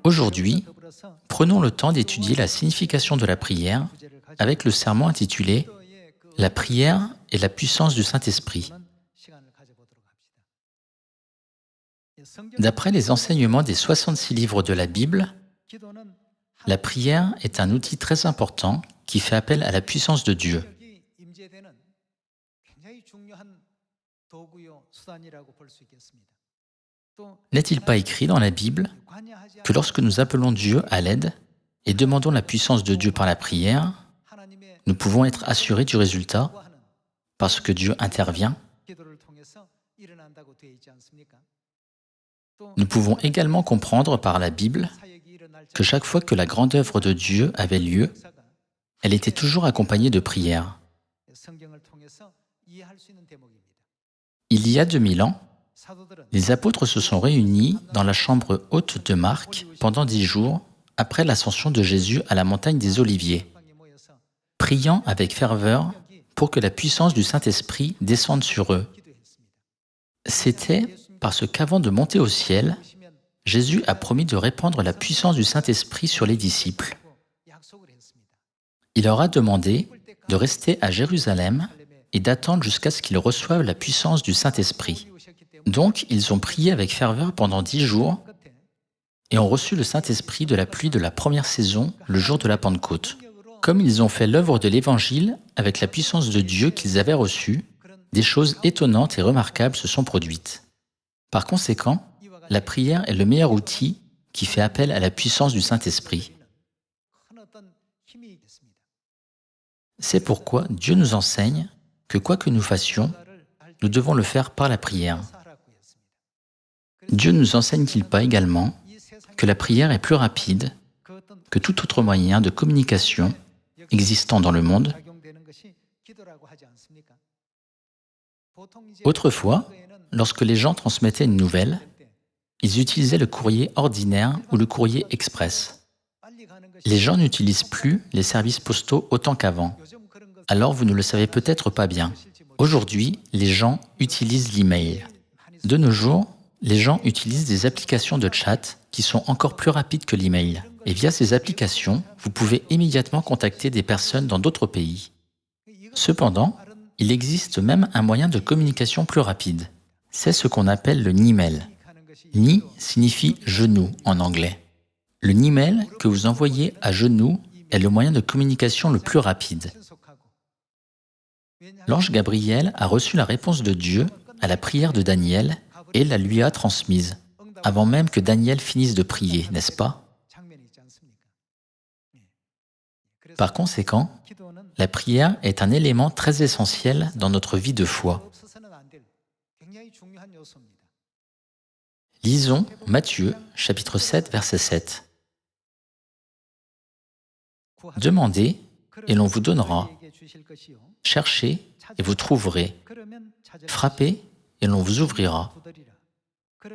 Aujourd'hui, prenons le temps d'étudier la signification de la prière avec le sermon intitulé « La prière et la puissance du Saint-Esprit ». D'après les enseignements des 66 livres de la Bible, la prière est un outil très important qui fait appel à la puissance de Dieu. N'est-il pas écrit dans la Bible que lorsque nous appelons Dieu à l'aide et demandons la puissance de Dieu par la prière, nous pouvons être assurés du résultat parce que Dieu intervient? Nous pouvons également comprendre par la Bible que chaque fois que la grande œuvre de Dieu avait lieu, elle était toujours accompagnée de prières. Il y a 2000 ans, les apôtres se sont réunis dans la chambre haute de Marc pendant 10 jours après l'ascension de Jésus à la montagne des Oliviers, priant avec ferveur pour que la puissance du Saint-Esprit descende sur eux. C'était parce qu'avant de monter au ciel, Jésus a promis de répandre la puissance du Saint-Esprit sur les disciples. Il leur a demandé de rester à Jérusalem et d'attendre jusqu'à ce qu'ils reçoivent la puissance du Saint-Esprit. Donc, ils ont prié avec ferveur pendant 10 jours et ont reçu le Saint-Esprit de la pluie de la première saison, le jour de la Pentecôte. Comme ils ont fait l'œuvre de l'Évangile avec la puissance de Dieu qu'ils avaient reçue, des choses étonnantes et remarquables se sont produites. Par conséquent, la prière est le meilleur outil qui fait appel à la puissance du Saint-Esprit. C'est pourquoi Dieu nous enseigne que quoi que nous fassions, nous devons le faire par la prière. Dieu nous enseigne-t-il pas également que la prière est plus rapide que tout autre moyen de communication existant dans le monde? Autrefois, lorsque les gens transmettaient une nouvelle, ils utilisaient le courrier ordinaire ou le courrier express. Les gens n'utilisent plus les services postaux autant qu'avant. Alors vous ne le savez peut-être pas bien. Aujourd'hui, les gens utilisent l'email. De nos jours, les gens utilisent des applications de chat qui sont encore plus rapides que l'email. Et via ces applications, vous pouvez immédiatement contacter des personnes dans d'autres pays. Cependant, il existe même un moyen de communication plus rapide. C'est ce qu'on appelle le Nimail. Ni signifie genou en anglais. Le Nimail que vous envoyez à genoux est le moyen de communication le plus rapide. L'ange Gabriel a reçu la réponse de Dieu à la prière de Daniel et la lui a transmise, avant même que Daniel finisse de prier, n'est-ce pas? Par conséquent, la prière est un élément très essentiel dans notre vie de foi. Lisons Matthieu, chapitre 7, verset 7. « Demandez, et l'on vous donnera. Cherchez, et vous trouverez. Frappez, et l'on vous ouvrira.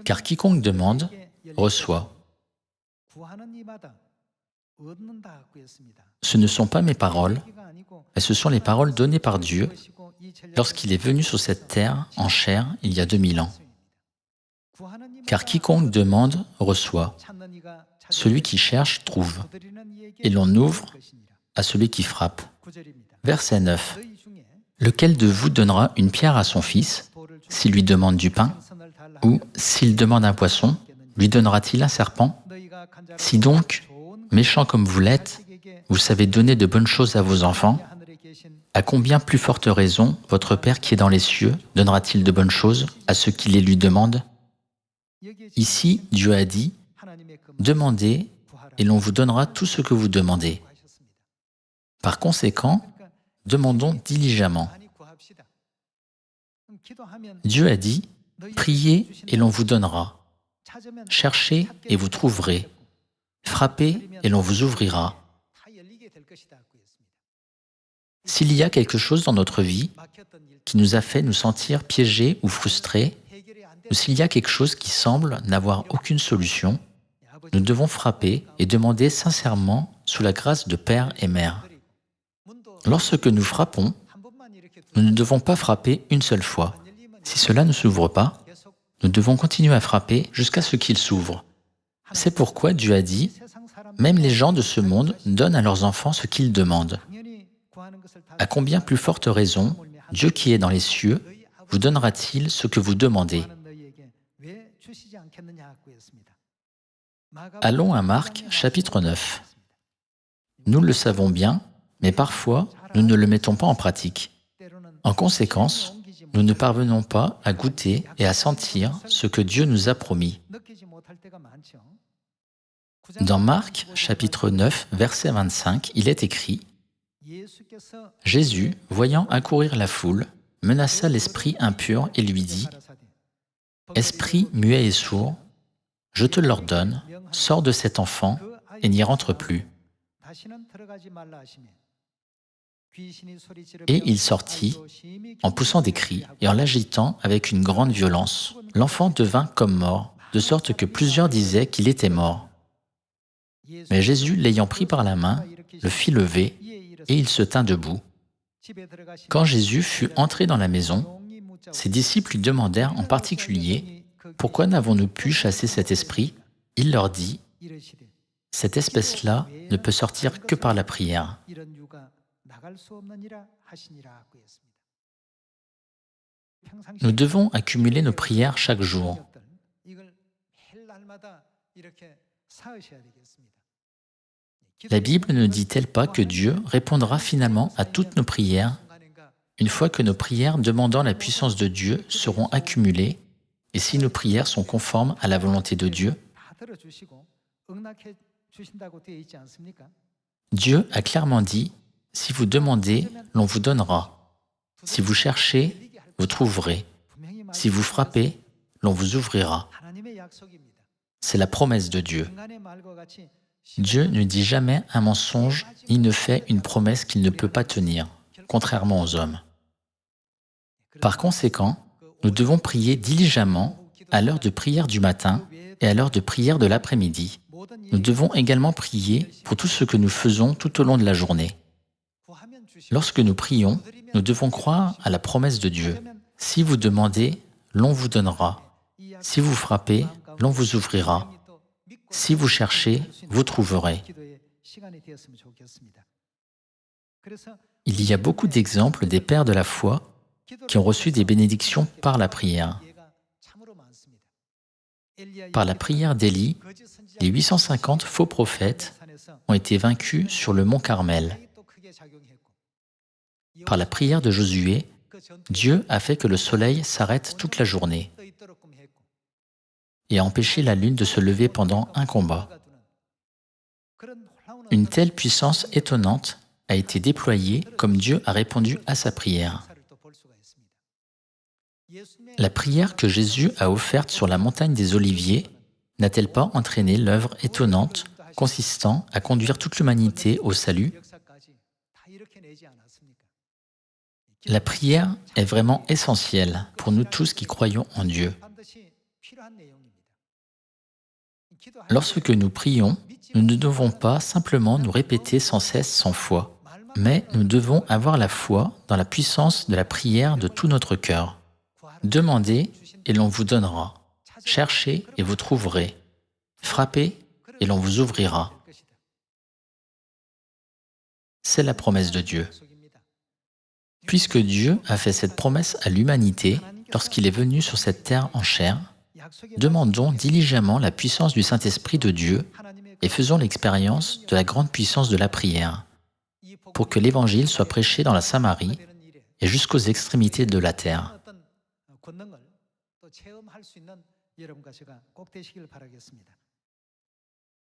Car quiconque demande, reçoit. » Ce ne sont pas mes paroles, mais ce sont les paroles données par Dieu lorsqu'il est venu sur cette terre en chair il y a 2000 ans. Car quiconque demande, reçoit. Celui qui cherche, trouve. Et l'on ouvre à celui qui frappe. Verset 9. Lequel de vous donnera une pierre à son fils, s'il lui demande du pain? Ou, s'il demande un poisson, lui donnera-t-il un serpent? Si donc, méchant comme vous l'êtes, vous savez donner de bonnes choses à vos enfants, à combien plus forte raison votre Père qui est dans les cieux donnera-t-il de bonnes choses à ceux qui les lui demandent? Ici, Dieu a dit, « Demandez, et l'on vous donnera tout ce que vous demandez. » Par conséquent, demandons diligemment. Dieu a dit, « Priez, et l'on vous donnera. Cherchez, et vous trouverez. Frappez, et l'on vous ouvrira. » S'il y a quelque chose dans notre vie qui nous a fait nous sentir piégés ou frustrés, ou s'il y a quelque chose qui semble n'avoir aucune solution, nous devons frapper et demander sincèrement sous la grâce de Père et Mère. Lorsque nous frappons, nous ne devons pas frapper une seule fois. Si cela ne s'ouvre pas, nous devons continuer à frapper jusqu'à ce qu'il s'ouvre. C'est pourquoi Dieu a dit, même les gens de ce monde donnent à leurs enfants ce qu'ils demandent. À combien plus forte raison, Dieu qui est dans les cieux, vous donnera-t-il ce que vous demandez? Allons à Marc, chapitre 9. Nous le savons bien, mais parfois, nous ne le mettons pas en pratique. En conséquence, nous ne parvenons pas à goûter et à sentir ce que Dieu nous a promis. Dans Marc, chapitre 9, verset 25, il est écrit « Jésus, voyant accourir la foule, menaça l'esprit impur et lui dit « Esprit muet et sourd, je te l'ordonne, sors de cet enfant et n'y rentre plus. » Et il sortit, en poussant des cris et en l'agitant avec une grande violence. L'enfant devint comme mort, de sorte que plusieurs disaient qu'il était mort. Mais Jésus, l'ayant pris par la main, le fit lever, et il se tint debout. Quand Jésus fut entré dans la maison, ses disciples lui demandèrent en particulier « Pourquoi n'avons-nous pu chasser cet esprit ?» Il leur dit « Cette espèce-là ne peut sortir que par la prière. » Nous devons accumuler nos prières chaque jour. La Bible ne dit-elle pas que Dieu répondra finalement à toutes nos prières une fois que nos prières demandant la puissance de Dieu seront accumulées et si nos prières sont conformes à la volonté de Dieu? Dieu a clairement dit « Si vous demandez, l'on vous donnera. Si vous cherchez, vous trouverez. Si vous frappez, l'on vous ouvrira. » C'est la promesse de Dieu. Dieu ne dit jamais un mensonge ni ne fait une promesse qu'il ne peut pas tenir, contrairement aux hommes. Par conséquent, nous devons prier diligemment à l'heure de prière du matin et à l'heure de prière de l'après-midi. Nous devons également prier pour tout ce que nous faisons tout au long de la journée. Lorsque nous prions, nous devons croire à la promesse de Dieu. Si vous demandez, l'on vous donnera. Si vous frappez, l'on vous ouvrira. Si vous cherchez, vous trouverez. Il y a beaucoup d'exemples des pères de la foi qui ont reçu des bénédictions par la prière. Par la prière d'Élie, les 850 faux prophètes ont été vaincus sur le mont Carmel. Par la prière de Josué, Dieu a fait que le soleil s'arrête toute la journée et a empêché la lune de se lever pendant un combat. Une telle puissance étonnante a été déployée comme Dieu a répondu à sa prière. La prière que Jésus a offerte sur la montagne des Oliviers n'a-t-elle pas entraîné l'œuvre étonnante consistant à conduire toute l'humanité au salut? La prière est vraiment essentielle pour nous tous qui croyons en Dieu. Lorsque nous prions, nous ne devons pas simplement nous répéter sans cesse sans foi, mais nous devons avoir la foi dans la puissance de la prière de tout notre cœur. Demandez et l'on vous donnera. Cherchez et vous trouverez. Frappez et l'on vous ouvrira. C'est la promesse de Dieu. Puisque Dieu a fait cette promesse à l'humanité lorsqu'il est venu sur cette terre en chair, demandons diligemment la puissance du Saint-Esprit de Dieu et faisons l'expérience de la grande puissance de la prière pour que l'Évangile soit prêché dans la Samarie et jusqu'aux extrémités de la terre.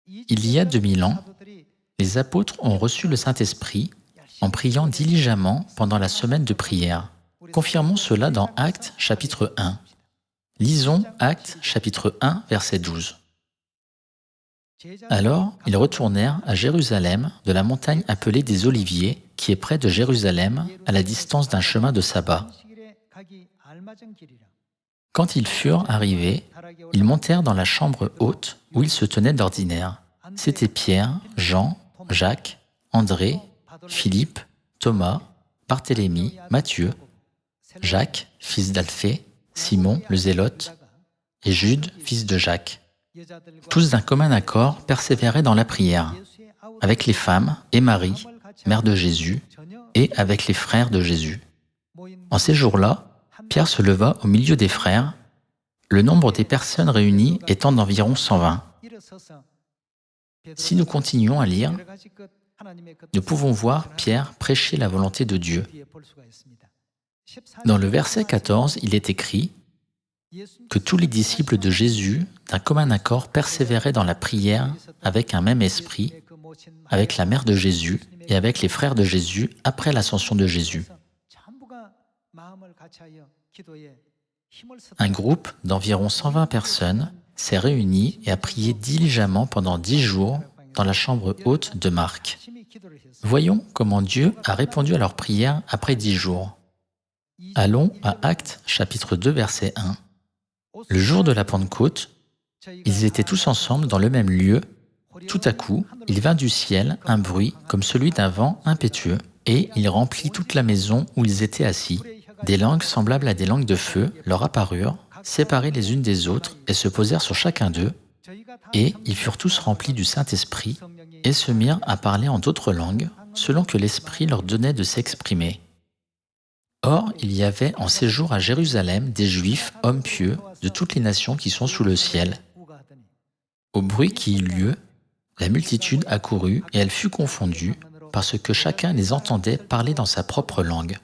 Il y a 2000 ans, les apôtres ont reçu le Saint-Esprit en priant diligemment pendant la semaine de prière. Confirmons cela dans Actes chapitre 1. Lisons Actes chapitre 1, verset 12. Alors, ils retournèrent à Jérusalem de la montagne appelée des Oliviers, qui est près de Jérusalem, à la distance d'un chemin de sabbat. Quand ils furent arrivés, ils montèrent dans la chambre haute où ils se tenaient d'ordinaire. C'étaient Pierre, Jean, Jacques, André, Philippe, Thomas, Barthélemy, Matthieu, Jacques, fils d'Alphée, Simon le Zélote, et Jude, fils de Jacques. Tous d'un commun accord persévéraient dans la prière, avec les femmes et Marie, mère de Jésus, et avec les frères de Jésus. En ces jours-là, Pierre se leva au milieu des frères, le nombre des personnes réunies étant d'environ 120. Si nous continuons à lire, nous pouvons voir Pierre prêcher la volonté de Dieu. Dans le verset 14, il est écrit que tous les disciples de Jésus, d'un commun accord, persévéraient dans la prière avec un même esprit, avec la mère de Jésus et avec les frères de Jésus après l'ascension de Jésus. Un groupe d'environ 120 personnes s'est réuni et a prié diligemment pendant 10 jours dans la chambre haute de Marc. Voyons comment Dieu a répondu à leur prière après 10 jours. Allons à Actes chapitre 2 verset 1. Le jour de la Pentecôte, ils étaient tous ensemble dans le même lieu. Tout à coup, il vint du ciel un bruit comme celui d'un vent impétueux, et il remplit toute la maison où ils étaient assis. Des langues semblables à des langues de feu leur apparurent, séparées les unes des autres, et se posèrent sur chacun d'eux. Et ils furent tous remplis du Saint-Esprit, et se mirent à parler en d'autres langues, selon que l'Esprit leur donnait de s'exprimer. Or, il y avait en séjour à Jérusalem des Juifs, hommes pieux, de toutes les nations qui sont sous le ciel. Au bruit qui eut lieu, la multitude accourut et elle fut confondue, parce que chacun les entendait parler dans sa propre langue.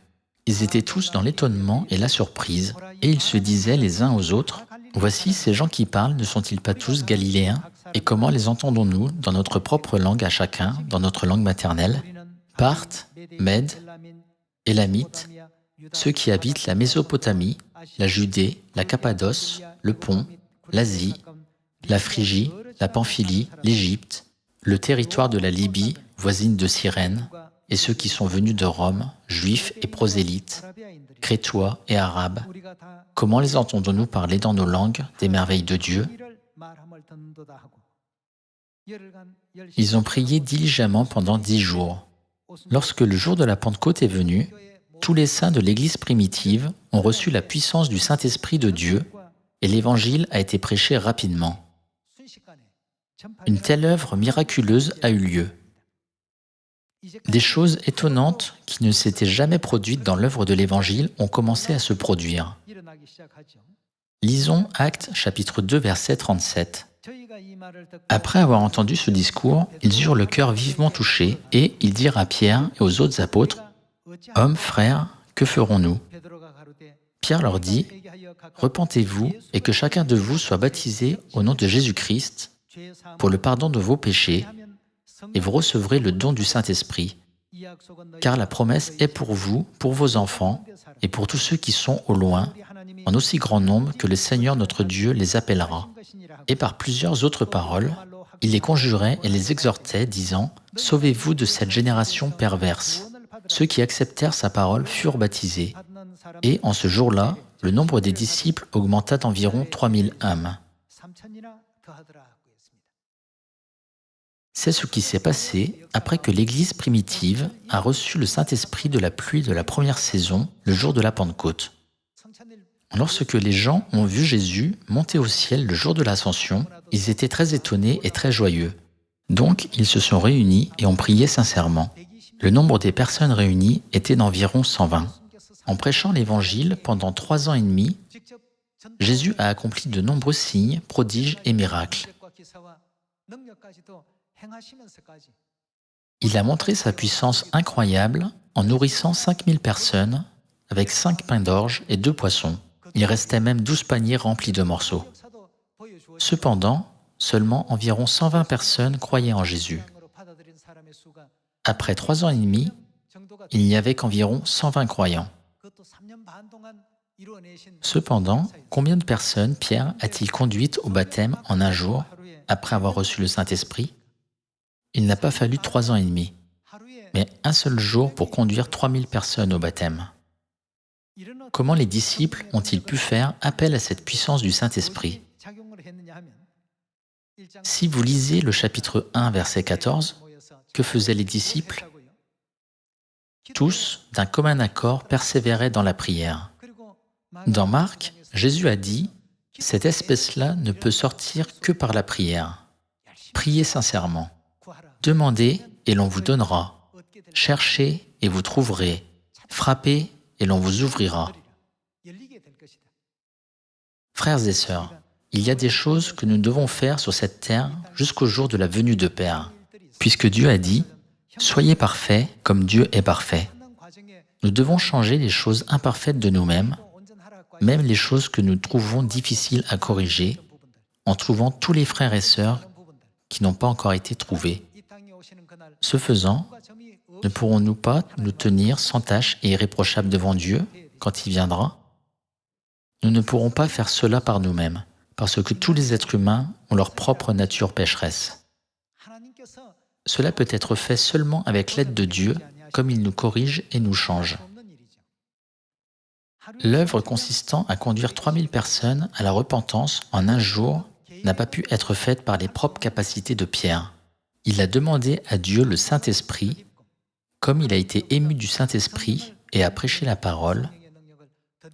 Ils étaient tous dans l'étonnement et la surprise, et ils se disaient les uns aux autres, « Voici, ces gens qui parlent, ne sont-ils pas tous galiléens? Et comment les entendons-nous dans notre propre langue à chacun, dans notre langue maternelle? Parthes, Mèdes, Élamites, ceux qui habitent la Mésopotamie, la Judée, la Cappadoce, le Pont, l'Asie, la Phrygie, la Pamphylie, l'Égypte, le territoire de la Libye, voisine de Cyrène, et ceux qui sont venus de Rome, juifs et prosélytes, crétois et arabes. Comment les entendons-nous parler dans nos langues des merveilles de Dieu? Ils ont prié diligemment pendant 10 jours. Lorsque le jour de la Pentecôte est venu, tous les saints de l'Église primitive ont reçu la puissance du Saint-Esprit de Dieu et l'Évangile a été prêché rapidement. Une telle œuvre miraculeuse a eu lieu. Des choses étonnantes qui ne s'étaient jamais produites dans l'œuvre de l'Évangile ont commencé à se produire. Lisons Actes chapitre 2 verset 37. Après avoir entendu ce discours, ils eurent le cœur vivement touché et ils dirent à Pierre et aux autres apôtres, « Hommes, frères, que ferons-nous » Pierre leur dit, « Repentez-vous et que chacun de vous soit baptisé au nom de Jésus-Christ pour le pardon de vos péchés, et vous recevrez le don du Saint-Esprit, car la promesse est pour vous, pour vos enfants, et pour tous ceux qui sont au loin, en aussi grand nombre que le Seigneur notre Dieu les appellera. » Et par plusieurs autres paroles, il les conjurait et les exhortait, disant, « Sauvez-vous de cette génération perverse. » Ceux qui acceptèrent sa parole furent baptisés, et en ce jour-là, le nombre des disciples augmenta d'environ 3000 âmes. C'est ce qui s'est passé après que l'Église primitive a reçu le Saint-Esprit de la pluie de la première saison, le jour de la Pentecôte. Lorsque les gens ont vu Jésus monter au ciel le jour de l'Ascension, ils étaient très étonnés et très joyeux. Donc, ils se sont réunis et ont prié sincèrement. Le nombre des personnes réunies était d'environ 120. En prêchant l'Évangile pendant 3 ans et demi, Jésus a accompli de nombreux signes, prodiges et miracles. Il a montré sa puissance incroyable en nourrissant 5000 personnes avec 5 pains d'orge et 2 poissons. Il restait même 12 paniers remplis de morceaux. Cependant, seulement environ 120 personnes croyaient en Jésus. Après 3 ans et demi, il n'y avait qu'environ 120 croyants. Cependant, combien de personnes Pierre a-t-il conduites au baptême en un jour, après avoir reçu le Saint-Esprit? Il n'a pas fallu 3 ans et demi, mais un seul jour pour conduire 3000 personnes au baptême. Comment les disciples ont-ils pu faire appel à cette puissance du Saint-Esprit? Si vous lisez le chapitre 1, verset 14, que faisaient les disciples? Tous, d'un commun accord, persévéraient dans la prière. Dans Marc, Jésus a dit Cette espèce-là ne peut sortir que par la prière. Priez sincèrement. Demandez et l'on vous donnera. Cherchez et vous trouverez. Frappez et l'on vous ouvrira. Frères et sœurs, il y a des choses que nous devons faire sur cette terre jusqu'au jour de la venue de Père, puisque Dieu a dit « Soyez parfaits comme Dieu est parfait ». Nous devons changer les choses imparfaites de nous-mêmes, même les choses que nous trouvons difficiles à corriger, en trouvant tous les frères et sœurs qui n'ont pas encore été trouvés. Ce faisant, ne pourrons-nous pas nous tenir sans tache et irréprochables devant Dieu quand il viendra? Nous ne pourrons pas faire cela par nous-mêmes, parce que tous les êtres humains ont leur propre nature pécheresse. Cela peut être fait seulement avec l'aide de Dieu, comme il nous corrige et nous change. L'œuvre consistant à conduire 3000 personnes à la repentance en un jour n'a pas pu être faite par les propres capacités de Pierre. Il a demandé à Dieu le Saint-Esprit, comme il a été ému du Saint-Esprit et a prêché la parole.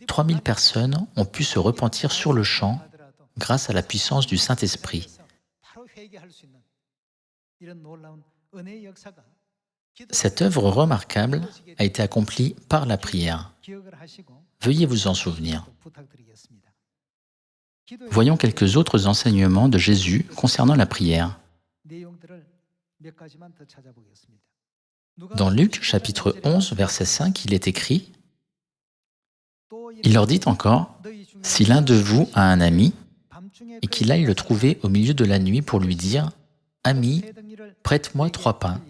3000 personnes ont pu se repentir sur le champ grâce à la puissance du Saint-Esprit. Cette œuvre remarquable a été accomplie par la prière. Veuillez vous en souvenir. Voyons quelques autres enseignements de Jésus concernant la prière. Dans Luc, chapitre 11, verset 5, il est écrit « Il leur dit encore, si l'un de vous a un ami, et qu'il aille le trouver au milieu de la nuit pour lui dire « Ami, prête-moi 3 pains,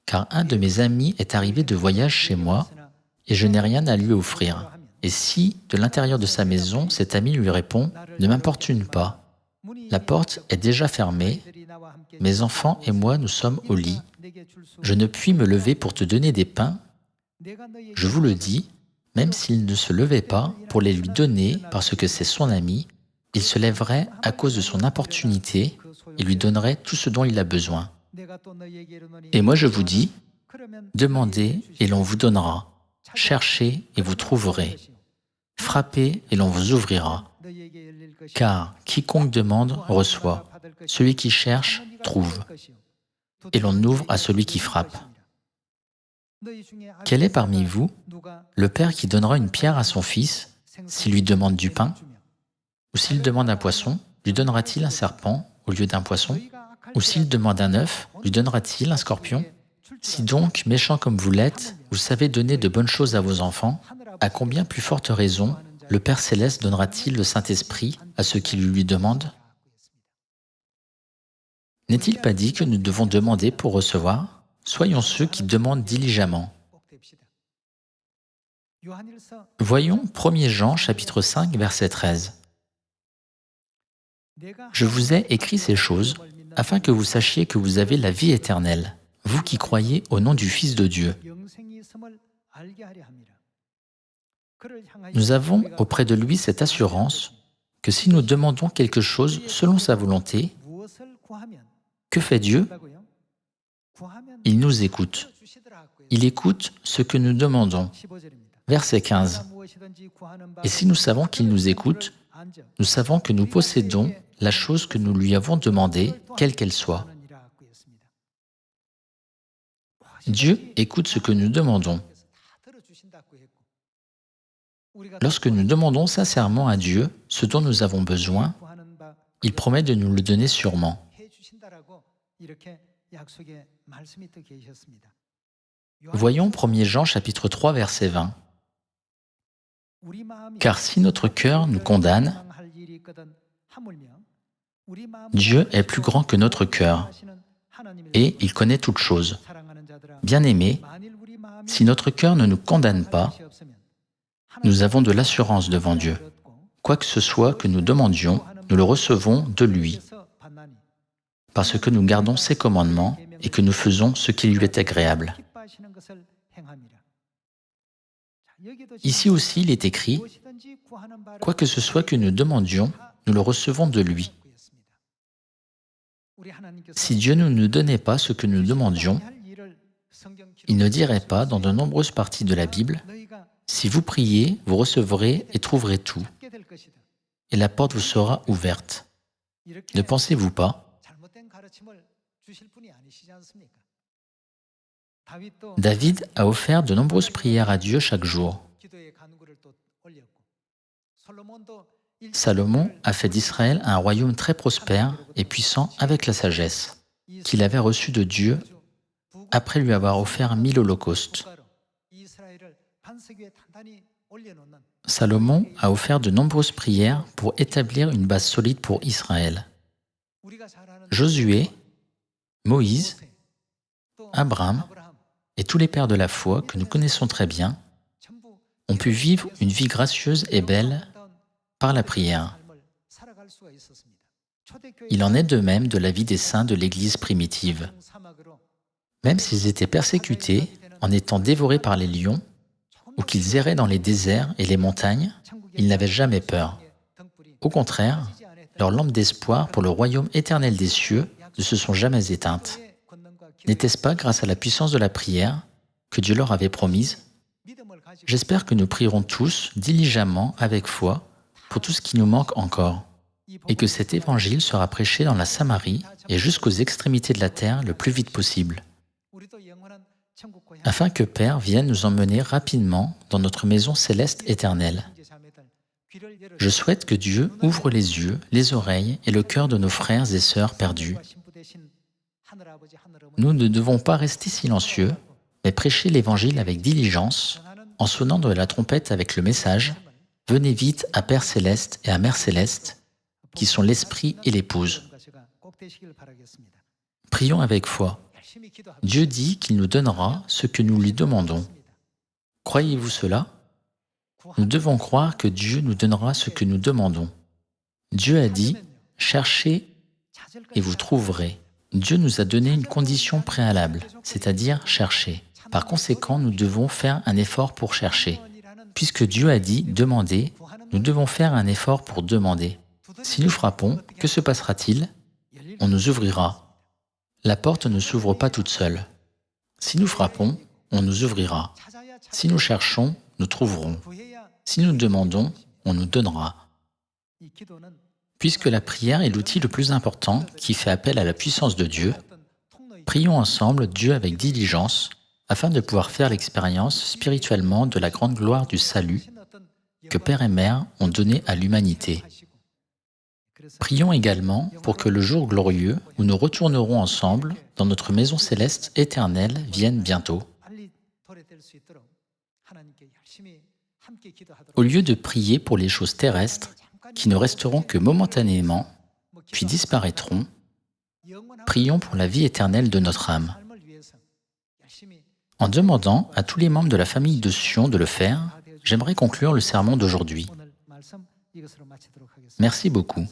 car un de mes amis est arrivé de voyage chez moi, et je n'ai rien à lui offrir. » Et si, de l'intérieur de sa maison, cet ami lui répond « Ne m'importune pas, la porte est déjà fermée, mes enfants et moi nous sommes au lit, je ne puis me lever pour te donner des pains, je vous le dis, même s'il ne se levait pas pour les lui donner parce que c'est son ami, il se lèverait à cause de son importunité et lui donnerait tout ce dont il a besoin. Et moi je vous dis, demandez et l'on vous donnera, cherchez et vous trouverez, frappez et l'on vous ouvrira. Car quiconque demande reçoit, celui qui cherche trouve, et l'on ouvre à celui qui frappe. Quel est parmi vous le père qui donnera une pierre à son fils s'il lui demande du pain? Ou s'il demande un poisson, lui donnera-t-il un serpent au lieu d'un poisson? Ou s'il demande un œuf, lui donnera-t-il un scorpion? Si donc, méchants comme vous l'êtes, vous savez donner de bonnes choses à vos enfants, à combien plus forte raison le Père Céleste donnera-t-il le Saint-Esprit à ceux qui lui demandent? N'est-il pas dit que nous devons demander pour recevoir? Soyons ceux qui demandent diligemment. Voyons 1 Jean chapitre 5 verset 13. Je vous ai écrit ces choses afin que vous sachiez que vous avez la vie éternelle, vous qui croyez au nom du Fils de Dieu. Nous avons auprès de lui cette assurance que si nous demandons quelque chose selon sa volonté, que fait Dieu? Il nous écoute. Il écoute ce que nous demandons. Verset 15. Et si nous savons qu'il nous écoute, nous savons que nous possédons la chose que nous lui avons demandée, quelle qu'elle soit. Dieu écoute ce que nous demandons. Lorsque nous demandons sincèrement à Dieu ce dont nous avons besoin, il promet de nous le donner sûrement. Voyons 1 Jean chapitre 3 verset 20. Car si notre cœur nous condamne, Dieu est plus grand que notre cœur, et il connaît toutes choses. Bien-aimés, si notre cœur ne nous condamne pas, nous avons de l'assurance devant Dieu. Quoi que ce soit que nous demandions, nous le recevons de lui, parce que nous gardons ses commandements et que nous faisons ce qui lui est agréable. Ici aussi, il est écrit, « Quoi que ce soit que nous demandions, nous le recevons de lui. » Si Dieu ne nous donnait pas ce que nous demandions, il ne dirait pas dans de nombreuses parties de la Bible, « Si vous priez, vous recevrez et trouverez tout. » et la porte vous sera ouverte. Ne pensez-vous pas? David a offert de nombreuses prières à Dieu chaque jour. Salomon a fait d'Israël un royaume très prospère et puissant avec la sagesse qu'il avait reçue de Dieu après lui avoir offert 1000 holocaustes. Salomon a offert de nombreuses prières pour établir une base solide pour Israël. Josué, Moïse, Abraham et tous les pères de la foi que nous connaissons très bien ont pu vivre une vie gracieuse et belle par la prière. Il en est de même de la vie des saints de l'Église primitive. Même s'ils étaient persécutés, en étant dévorés par les lions, ou qu'ils erraient dans les déserts et les montagnes, ils n'avaient jamais peur. Au contraire, leurs lampes d'espoir pour le royaume éternel des cieux ne se sont jamais éteintes. N'était-ce pas grâce à la puissance de la prière que Dieu leur avait promise? J'espère que nous prierons tous diligemment avec foi pour tout ce qui nous manque encore, et que cet évangile sera prêché dans la Samarie et jusqu'aux extrémités de la terre le plus vite possible, afin que Père vienne nous emmener rapidement dans notre maison céleste éternelle. Je souhaite que Dieu ouvre les yeux, les oreilles et le cœur de nos frères et sœurs perdus. Nous ne devons pas rester silencieux, mais prêcher l'Évangile avec diligence, en sonnant de la trompette avec le message « Venez vite à Père Céleste et à Mère Céleste », qui sont l'Esprit et l'Épouse. Prions avec foi. Dieu dit qu'il nous donnera ce que nous lui demandons. Croyez-vous cela? Nous devons croire que Dieu nous donnera ce que nous demandons. Dieu a dit « Cherchez et vous trouverez ». Dieu nous a donné une condition préalable, c'est-à-dire chercher. Par conséquent, nous devons faire un effort pour chercher. Puisque Dieu a dit « Demandez », nous devons faire un effort pour demander. Si nous frappons, que se passera-t-il? On nous ouvrira. La porte ne s'ouvre pas toute seule. Si nous frappons, on nous ouvrira. Si nous cherchons, nous trouverons. Si nous demandons, on nous donnera. Puisque la prière est l'outil le plus important qui fait appel à la puissance de Dieu, prions ensemble Dieu avec diligence afin de pouvoir faire l'expérience spirituellement de la grande gloire du salut que Père et Mère ont donné à l'humanité. Prions également pour que le jour glorieux où nous retournerons ensemble dans notre maison céleste éternelle vienne bientôt. Au lieu de prier pour les choses terrestres, qui ne resteront que momentanément, puis disparaîtront, prions pour la vie éternelle de notre âme. En demandant à tous les membres de la famille de Sion de le faire, j'aimerais conclure le sermon d'aujourd'hui. Merci beaucoup.